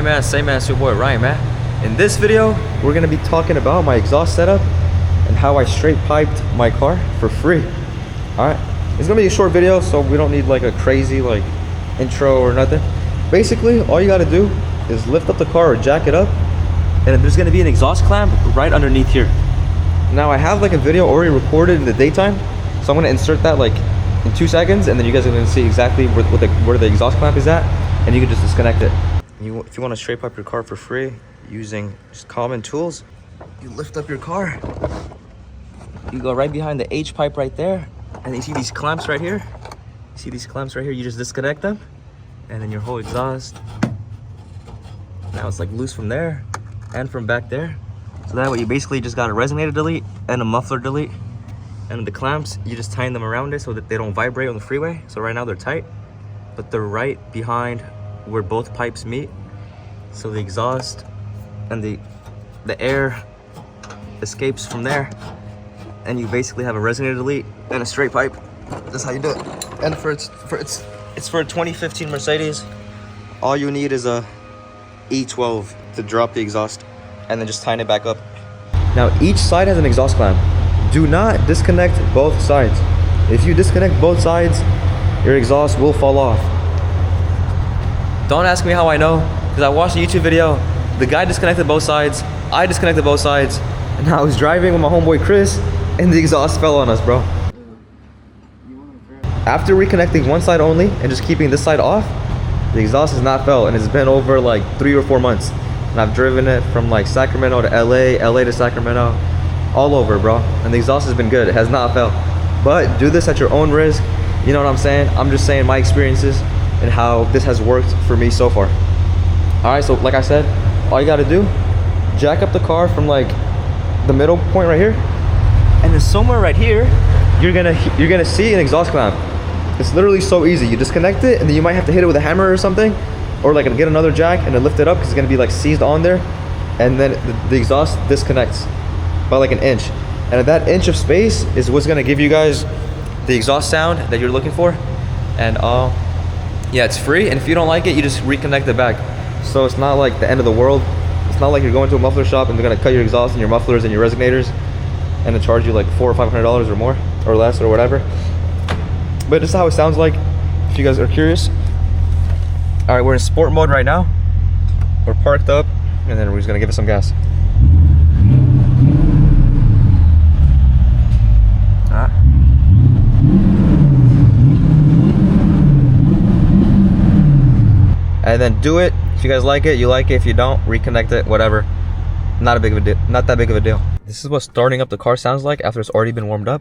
man, same man, it's your boy Ryan, man. In this video, we're gonna be talking about my exhaust setup and how I straight piped my car for free. All right, it's gonna be a short video, so we don't need like a crazy like intro or nothing. Basically, all you gotta do is lift up the car or jack it up, and there's gonna be an exhaust clamp right underneath here. Now I have like a video already recorded in the daytime, so I'm gonna insert that like in 2 seconds, and then you guys are gonna see exactly where the exhaust clamp is at, and you can just disconnect it. If you want to straight pipe your car for free using just common tools, you lift up your car, you go right behind the H pipe right there, and you see these clamps right here. You see these clamps right here, you just disconnect them, and then your whole exhaust, now it's like loose from there and from back there. So that way you basically just got a resonator delete and a muffler delete. And the clamps, you just tighten them around it so that they don't vibrate on the freeway. So right now they're tight, but they're right behind where both pipes meet. So the exhaust and the air escapes from there. And you basically have a resonator delete and a straight pipe. That's how you do it. And it's for a 2015 Mercedes. All you need is a E12 to drop the exhaust and then just tighten it back up. Now each side has an exhaust clamp. Do not disconnect both sides. If you disconnect both sides, your exhaust will fall off. Don't ask me how I know, because I watched a YouTube video. The guy disconnected both sides, I disconnected both sides, and I was driving with my homeboy Chris, and the exhaust fell on us, bro. After reconnecting one side only and just keeping this side off, the exhaust has not fell, and it's been over like 3 or 4 months. And I've driven it from like Sacramento to LA to Sacramento, all over, bro, and the exhaust has been good. It has not failed. But do this at your own risk. You know what I'm saying? I'm just saying my experiences and how this has worked for me so far. All right, so like I said, all you got to do, jack up the car from like the middle point right here, and then somewhere right here you're gonna see an exhaust clamp. It's literally so easy. You disconnect it, and then you might have to hit it with a hammer or something, or like get another jack and then lift it up because it's gonna be like seized on there, and then the exhaust disconnects by like an inch, and that inch of space is what's gonna give you guys the exhaust sound that you're looking for. And yeah, it's free, and if you don't like it, you just reconnect it back. So it's not like the end of the world. It's not like you're going to a muffler shop and they're gonna cut your exhaust and your mufflers and your resonators and then charge you like $400 or $500 or more or less or whatever. But this is how it sounds like, if you guys are curious. All right, we're in sport mode right now. We're parked up, and then we're just gonna give it some gas. And then do it. If you guys like it, you like it. If you don't, reconnect it, whatever. Not that big of a deal. This is what starting up the car sounds like after it's already been warmed up.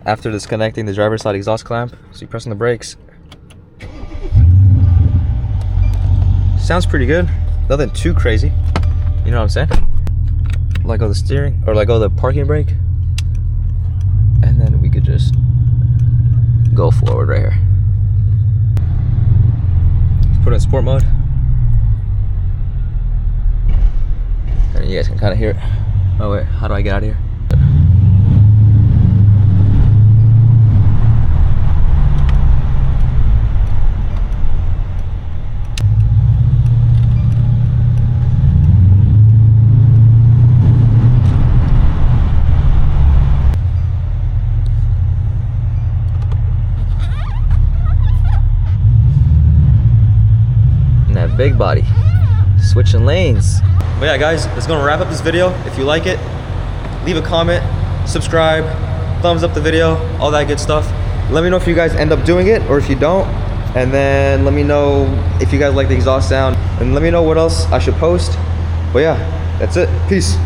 After disconnecting the driver's side exhaust clamp. So you're pressing the brakes. Sounds pretty good. Nothing too crazy. You know what I'm saying? Let go of the steering, or let go of the parking brake. And then we could just go forward right here. Put it in sport mode, and you guys can kind of hear it. Oh wait, how do I get out of here? Big body, switching lanes. But yeah, guys, that's gonna wrap up this video. If you like it, leave a comment, subscribe, thumbs up the video, all that good stuff. Let me know if you guys end up doing it or if you don't, and then let me know if you guys like the exhaust sound, and let me know what else I should post. But yeah, that's it. Peace.